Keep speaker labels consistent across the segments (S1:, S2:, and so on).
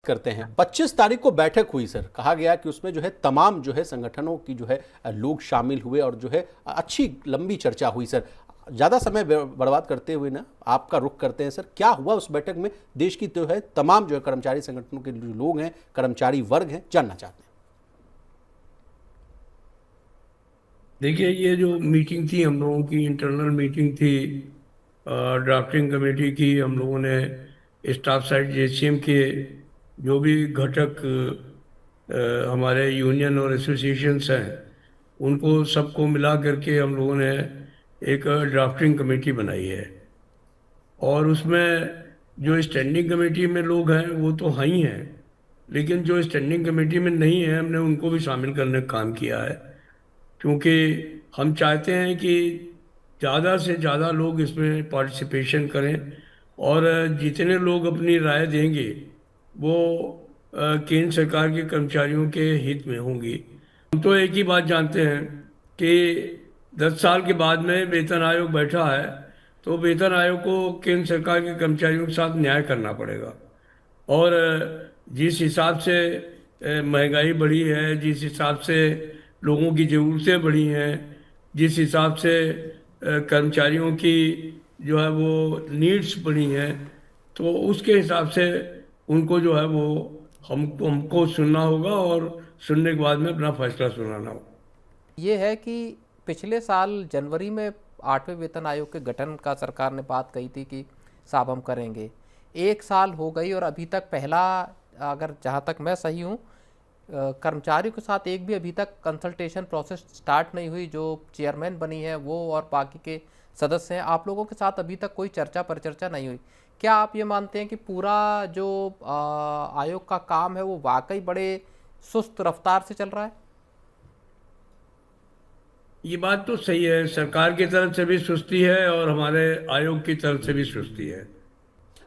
S1: करते हैं। 25 तारीख को बैठक हुई सर, कहा गया कि उसमें जो है तमाम जो है संगठनों की जो है लोग शामिल हुए और जो है अच्छी लंबी चर्चा हुई सर। ज़्यादा समय बर्बाद करते हुए ना आपका रुख करते हैं सर, क्या हुआ उस बैठक में? देश की जो है तमाम जो है कर्मचारी संगठनों के जो लोग हैं, कर्मचारी वर्ग हैं, जानना चाहते हैं।
S2: देखिए, ये जो मीटिंग थी हम लोगों की, इंटरनल मीटिंग थी, ड्राफ्टिंग कमेटी की। हम लोगों ने स्टाफ साइड जेसीएम के जो भी घटक हमारे यूनियन और एसोसिएशंस हैं, उनको सबको मिला करके हम लोगों ने एक ड्राफ्टिंग कमेटी बनाई है। और उसमें जो स्टैंडिंग कमेटी में लोग हैं वो तो हैं ही हैं, लेकिन जो स्टैंडिंग कमेटी में नहीं है हमने उनको भी शामिल करने का काम किया है, क्योंकि हम चाहते हैं कि ज़्यादा से ज़्यादा लोग इसमें पार्टिसिपेशन करें और जितने लोग अपनी राय देंगे वो केंद्र सरकार के कर्मचारियों के हित में होंगी। हम तो एक ही बात जानते हैं कि 10 साल के बाद में वेतन आयोग बैठा है, तो वेतन आयोग को केंद्र सरकार के कर्मचारियों के साथ न्याय करना पड़ेगा। और जिस हिसाब से महंगाई बढ़ी है, जिस हिसाब से लोगों की ज़रूरतें बढ़ी हैं, जिस हिसाब से कर्मचारियों की जो है वो नीड्स बढ़ी हैं, तो उसके हिसाब से उनको जो है वो हमको सुनना होगा और सुनने के बाद में अपना फैसला सुनाना होगा।
S3: ये है कि पिछले साल जनवरी में 8वें वेतन आयोग के गठन का सरकार ने बात कही थी कि साहब हम करेंगे। 1 साल हो गई और अभी तक पहला, अगर जहाँ तक मैं सही हूँ, कर्मचारियों के साथ एक भी अभी तक कंसल्टेशन प्रोसेस स्टार्ट नहीं हुई। जो चेयरमैन बनी है वो और बाकी के सदस्य हैं, आप लोगों के साथ अभी तक कोई चर्चा परिचर्चा नहीं हुई। क्या आप ये मानते हैं कि पूरा जो आयोग का काम है वो वाकई बड़े सुस्त रफ्तार से चल रहा है?
S2: ये बात तो सही है, सरकार की तरफ से भी सुस्ती है और हमारे आयोग की तरफ से भी सुस्ती है।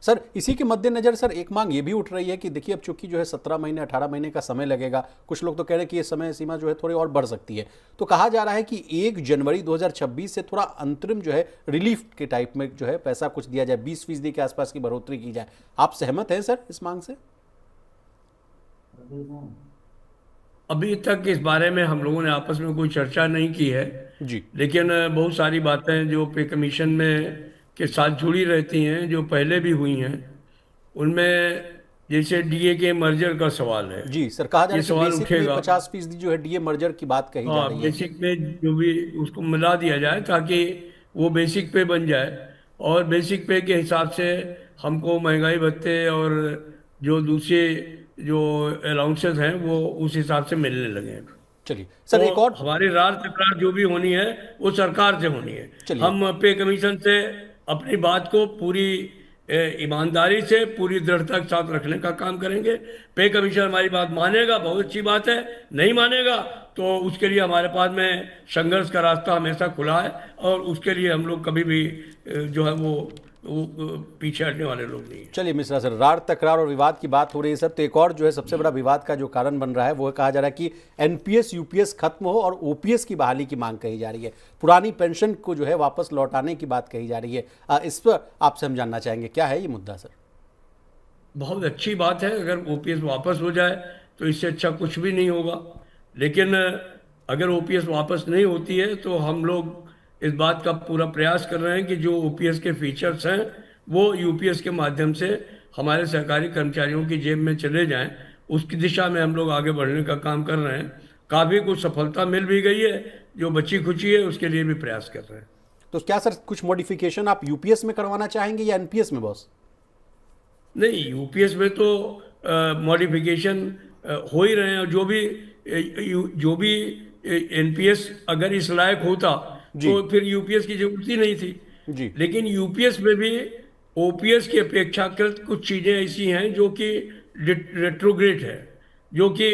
S1: सर इसी के मद्देनजर सर एक मांग ये भी उठ रही है कि देखिए अब चूंकि जो है 17 महीने 18 महीने का समय लगेगा, कुछ लोग तो कह रहे हैं कि ये समय सीमा जो है थोड़ी और बढ़ सकती है। तो कहा जा रहा है कि 1 जनवरी 2026 से थोड़ा अंतरिम जो है रिलीफ के टाइप में जो है पैसा कुछ दिया जाए, 20% के आसपास की बढ़ोतरी की जाए। आप सहमत हैं सर इस मांग से?
S2: अभी तक इस बारे में हम लोगों ने आपस में कोई चर्चा नहीं की है,
S1: जी
S2: लेकिन बहुत सारी बातें जो पे कमीशन में के साथ जुड़ी रहती हैं, जो पहले भी हुई हैं, उनमें जैसे डीए के मर्जर का सवाल है।
S1: जी सर, कहा जा रहा
S2: ये
S1: है कि
S2: सवाल
S1: बेसिक में
S2: उठेगा।
S1: 50% जो है डीए मर्जर की बात कही जा
S2: हाँ,
S1: रही है।
S2: बेसिक में जो भी उसको मिला दिया जाए ताकि वो बेसिक पे बन जाए, और बेसिक पे के हिसाब से हमको महंगाई भत्ते और जो दूसरे जो अलाउंसेस हैं वो उस हिसाब से मिलने लगे।
S1: चलिए
S2: तो
S1: सर एक और,
S2: हमारी राज तकरार जो भी होनी है वो सरकार से होनी है।
S1: चलिए
S2: हम पे कमीशन से अपनी बात को पूरी ईमानदारी से, पूरी दृढ़ता के साथ रखने का काम करेंगे। पे कमीशन हमारी बात मानेगा, बहुत अच्छी बात है। नहीं मानेगा तो उसके लिए हमारे पास में संघर्ष का रास्ता हमेशा खुला है, और उसके लिए हम लोग कभी भी जो है वो पीछे हटने वाले लोग नहीं हैं।
S1: चलिए मिश्रा सर, रार तकरार और विवाद की बात हो रही है सर, तो एक और जो है सबसे बड़ा विवाद का जो कारण बन रहा है वो कहा जा रहा है कि एनपीएस यूपीएस खत्म हो और ओपीएस की बहाली की मांग कही जा रही है। पुरानी पेंशन को जो है वापस लौटाने की बात कही जा रही है। इस पर आपसे हम जानना चाहेंगे क्या है ये मुद्दा सर?
S2: बहुत अच्छी बात है, अगर ओपीएस वापस हो जाए तो इससे अच्छा कुछ भी नहीं होगा। लेकिन अगर ओपीएस वापस नहीं होती है तो हम लोग इस बात का पूरा प्रयास कर रहे हैं कि जो ओपीएस के फीचर्स हैं वो यूपीएस के माध्यम से हमारे सरकारी कर्मचारियों की जेब में चले जाएं। उसकी दिशा में हम लोग आगे बढ़ने का काम कर रहे हैं। काफ़ी कुछ सफलता मिल भी गई है, जो बची खुची है उसके लिए भी प्रयास कर रहे हैं।
S1: तो क्या सर कुछ मॉडिफिकेशन आप यूपीएस में करवाना चाहेंगे या एनपीएस में बॉस?
S2: नहीं, यूपीएस में तो मॉडिफिकेशन हो ही रहे हैं। जो भी एनपीएस अगर इस लायक होता
S1: जी
S2: तो फिर यूपीएस की जरूरत ही नहीं थी।
S1: जी
S2: लेकिन यूपीएस में भी ओपीएस की अपेक्षाकृत कुछ चीज़ें ऐसी हैं जो कि रेट्रोग्रेड है, जो कि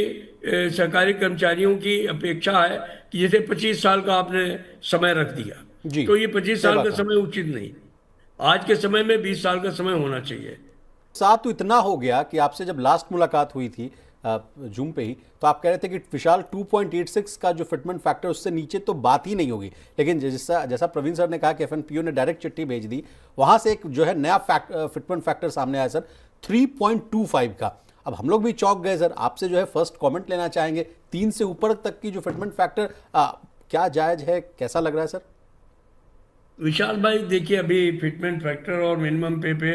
S2: सरकारी कर्मचारियों की अपेक्षा है कि जैसे 25 साल का आपने समय रख दिया,
S1: जी,
S2: तो ये 25 साल
S1: सेवा
S2: का
S1: का
S2: समय उचित नहीं। आज के समय में 20 साल का समय होना चाहिए।
S1: साथ तो इतना हो गया कि आपसे जब लास्ट मुलाकात हुई थी जूम पे ही, तो आप कह रहे थे कि विशाल 2.86 का जो फिटमेंट फैक्टर उससे नीचे तो बात ही नहीं होगी। लेकिन जैसा जैसा प्रवीण सर ने कहा कि एफएनपीओ ने डायरेक्ट चिट्ठी भेज दी, वहां से एक जो है नया फिटमेंट फैक्टर सामने आया सर 3.25 का। अब हम लोग भी चौंक गए सर, आपसे जो है फर्स्ट कमेंट लेना चाहेंगे। 3 से ऊपर तक की जो फिटमेंट फैक्टर क्या जायज है, कैसा लग रहा है सर?
S2: विशाल भाई देखिए, अभी फिटमेंट फैक्टर और मिनिमम पे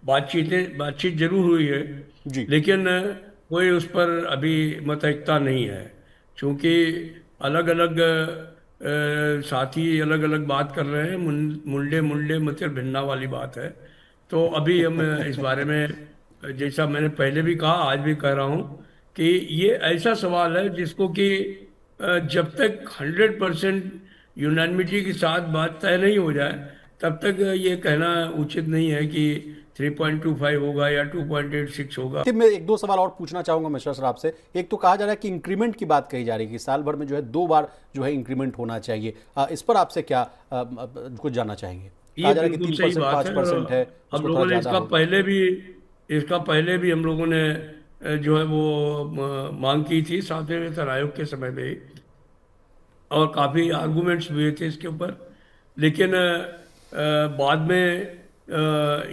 S2: बातचीत जरूर हुई है,
S1: जी
S2: लेकिन कोई उस पर अभी मत एकता नहीं है, क्योंकि अलग अलग साथी अलग अलग बात कर रहे हैं। मुंडे मुंडे मतिर भिन्ना वाली बात है। तो अभी हम इस बारे में, जैसा मैंने पहले भी कहा आज भी कह रहा हूँ, कि ये ऐसा सवाल है जिसको कि जब तक 100% यूनानिमिटी के साथ बात तय नहीं हो जाए तब तक ये कहना उचित नहीं है कि 3.25 होगा या 2.86 होगा।
S1: कि मैं एक दो सवाल और पूछना चाहूंगा मिश्रा सर आपसे। एक तो कहा जा रहा है कि इंक्रीमेंट की बात कही जा रही है कि साल भर में जो है 2 बार जो है इंक्रीमेंट होना चाहिए। इस पर आपसे क्या कुछ जानना चाहेंगे? कहा
S2: ये
S1: जा रहा है कि
S2: बिल्कुल सही
S1: 3%
S2: बात है,
S1: 5% है,
S2: हम
S1: उसको
S2: लोगों
S1: थोड़ा
S2: ने
S1: ज्यादा हो।
S2: इसका पहले भी हम लोगों ने जो है वो मांग की थी 7वें वेतन आयोग के समय में ही, और काफ़ी आर्गूमेंट्स हुए थे इसके ऊपर। लेकिन बाद में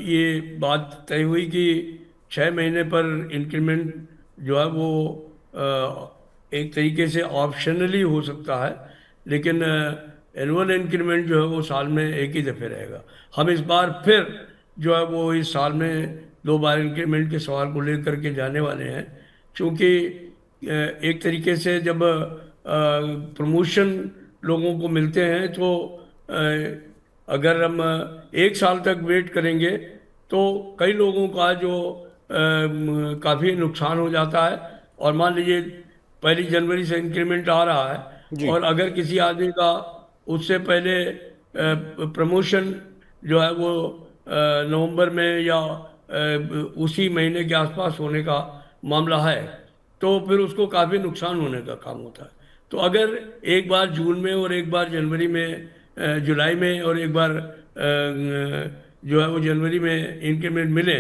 S2: ये बात तय हुई कि 6 महीने पर इंक्रीमेंट जो है वो एक तरीके से ऑप्शनली हो सकता है, लेकिन एनुअल इंक्रीमेंट जो है वो साल में एक ही दफ़े रहेगा। हम इस बार फिर जो है वो इस साल में 2 बार इंक्रीमेंट के सवाल को लेकर के जाने वाले हैं, क्योंकि एक तरीके से जब प्रमोशन लोगों को मिलते हैं तो अगर हम 1 साल तक वेट करेंगे तो कई लोगों का जो काफ़ी नुकसान हो जाता है। और मान लीजिए 1 जनवरी से इंक्रीमेंट आ रहा है,
S1: जी
S2: और अगर किसी आदमी का उससे पहले प्रमोशन जो है वो नवंबर में या उसी महीने के आसपास होने का मामला है, तो फिर उसको काफ़ी नुकसान होने का काम होता है। तो अगर एक बार जून में और एक बार जनवरी में, जुलाई में और एक बार जो है वो जनवरी में इंक्रीमेंट मिले,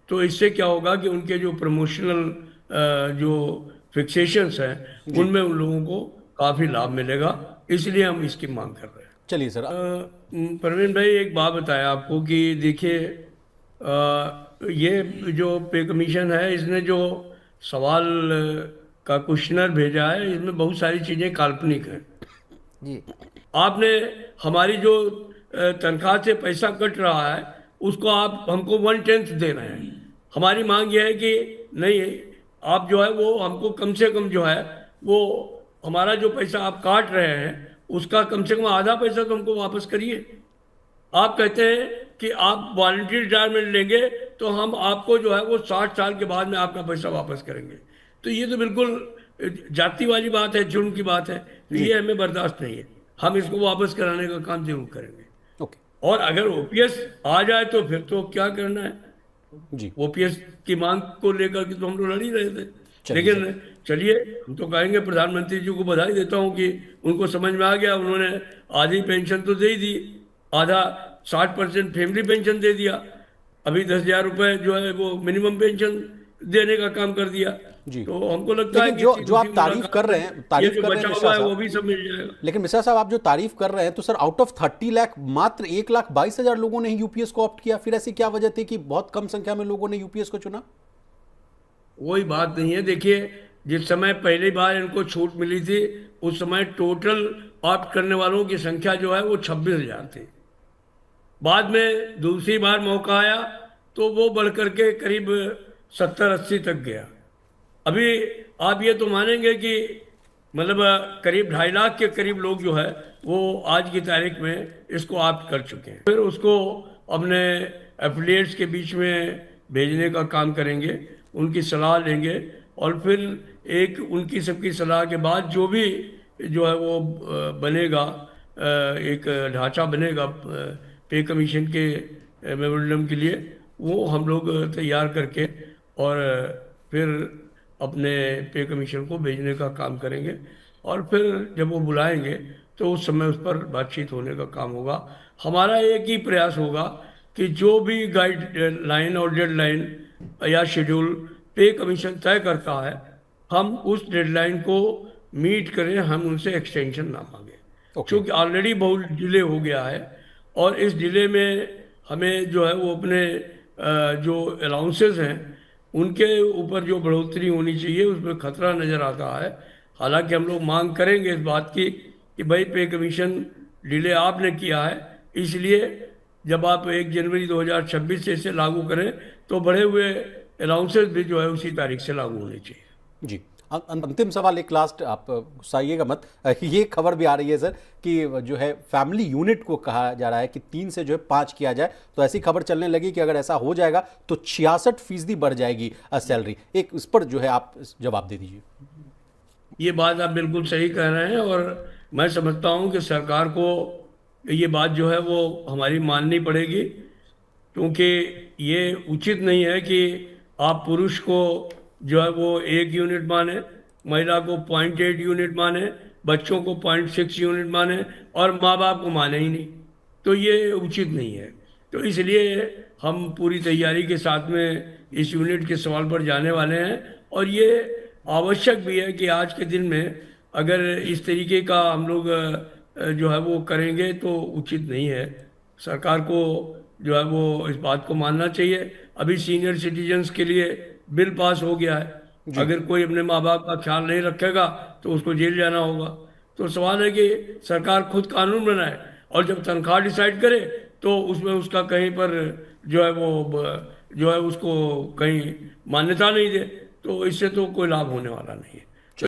S2: तो इससे क्या होगा कि उनके जो प्रमोशनल जो फिक्सेशंस हैं
S1: जी
S2: उनमें उन लोगों को काफ़ी लाभ मिलेगा। इसलिए हम इसकी मांग कर रहे हैं।
S1: चलिए सर।
S2: प्रवीण भाई, एक बात बताया आपको कि देखिए, ये जो पे कमीशन है, इसने जो सवाल का क्वेश्चनर भेजा है, इसमें बहुत सारी चीज़ें काल्पनिक हैं।
S3: जी
S2: आपने हमारी जो तनख्वाह से पैसा कट रहा है उसको आप हमको 1/10 दे रहे हैं। हमारी मांग यह है कि नहीं, आप जो है वो हमको कम से कम जो है वो हमारा जो पैसा आप काट रहे हैं उसका कम से कम आधा पैसा तो हमको वापस करिए। आप कहते हैं कि आप वॉलंटरी रिटायरमेंट लेंगे तो हम आपको जो है वो 60 साल के बाद में आपका पैसा वापस करेंगे। तो ये तो बिल्कुल जाति वाली बात है, जुर्म की बात है। तो ये हमें बर्दाश्त नहीं है। हम इसको वापस कराने का काम जरूर करेंगे।
S1: ओके
S2: और अगर ओपीएस आ जाए तो फिर तो क्या करना है,
S1: जी
S2: ओपीएस की मांग को लेकर के तो हम लोग लड़ ही रहे थे।
S1: चलिए
S2: लेकिन चलिए, हम तो कहेंगे प्रधानमंत्री जी को बधाई देता हूं कि उनको समझ में आ गया। उन्होंने आधी पेंशन तो दे ही दी, आधा 60% फैमिली पेंशन दे दिया, अभी 10,000 रुपये जो है वो मिनिमम पेंशन देने का काम कर दिया।
S1: जी।
S2: तो हमको लगता है
S1: लेकिन
S2: कि
S1: जो आप
S2: दूसरी
S1: तारीफ
S2: मुलाकात
S1: कर रहे
S2: में
S1: हैं,
S2: ये
S1: तारीफ
S2: जो
S1: कर रहे हैं
S2: बचा
S1: मिश्रा
S2: हुआ है वो
S1: साहब,
S2: भी सब मिल जाएगा।
S1: लेकिन मिश्रा साहब आप जो तारीफ कर रहे हैं, तो सर आउट ऑफ 30 लाख मात्र 1,22,000 लोगों ने ही यूपीएस को ऑप्ट किया। फिर ऐसी क्या वजह थी कि बहुत कम संख्या में लोगों ने यूपीएस को चुना?
S2: कोई बात नहीं है। देखिए, जिस समय पहली बार इनको छूट मिली थी उस समय टोटल ऑप्ट करने वालों की संख्या जो है वो 26,000 थी। बाद में दूसरी बार मौका आया तो वो बढ़ करके करीब 70-80 तक गया। अभी आप ये तो मानेंगे कि मतलब करीब 2.5 लाख के करीब लोग जो है वो आज की तारीख में इसको ऑप्ट कर चुके हैं। फिर उसको अपने एफिलिएट्स के बीच में भेजने का काम करेंगे, उनकी सलाह लेंगे, और फिर एक उनकी सबकी सलाह के बाद जो भी जो है वो बनेगा, एक ढांचा बनेगा पे कमीशन के मेमोरेंडम के लिए, वो हम लोग तैयार करके और फिर अपने पे कमीशन को भेजने का काम करेंगे। और फिर जब वो बुलाएंगे तो उस समय उस पर बातचीत होने का काम होगा। हमारा एक ही प्रयास होगा कि जो भी गाइडलाइन और डेडलाइन या शेड्यूल पे कमीशन तय करता है, हम उस डेडलाइन को मीट करें, हम उनसे एक्सटेंशन ना मांगे। क्योंकि ऑलरेडी बहुत डिले हो गया है, और इस डिले में हमें जो है वो अपने जो अलाउंसेस हैं उनके ऊपर जो बढ़ोतरी होनी चाहिए उसमें खतरा नज़र आता है। हालांकि हम लोग मांग करेंगे इस बात की कि भाई पे कमीशन डिले आपने किया है, इसलिए जब आप 1 जनवरी 2026 से इसे लागू करें तो बढ़े हुए अलाउंसेस भी जो है उसी तारीख से लागू होने चाहिए।
S1: जी। अंतिम सवाल एक लास्ट, आप गुस्साइएगा मत, ये खबर भी आ रही है सर कि जो है फैमिली यूनिट को कहा जा रहा है कि 3 से जो है 5 किया जाए, तो ऐसी खबर चलने लगी कि अगर ऐसा हो जाएगा तो 66% बढ़ जाएगी सैलरी। एक इस पर जो है आप जवाब दे दीजिए।
S2: ये बात आप बिल्कुल सही कह रहे हैं और मैं समझता हूँ कि सरकार को ये बात जो है वो हमारी माननी पड़ेगी, क्योंकि ये उचित नहीं है कि आप पुरुष को जो है वो 1 यूनिट माने, महिला को 0.8 यूनिट माने, बच्चों को 0.6 यूनिट माने और माँ बाप को माने ही नहीं। तो ये उचित नहीं है। तो इसलिए हम पूरी तैयारी के साथ में इस यूनिट के सवाल पर जाने वाले हैं और ये आवश्यक भी है कि आज के दिन में अगर इस तरीके का हम लोग जो है वो करेंगे तो उचित नहीं है। सरकार को जो है वो इस बात को मानना चाहिए। अभी सीनियर सिटीजन्स के लिए बिल पास हो गया है, अगर कोई अपने माँ बाप का ख्याल नहीं रखेगा तो उसको जेल जाना होगा। तो सवाल है कि सरकार खुद कानून बनाए और जब तनख्वाह डिसाइड करे तो उसमें उसका कहीं पर जो है वो जो है उसको कहीं मान्यता नहीं दे, तो इससे तो कोई लाभ होने वाला नहीं है।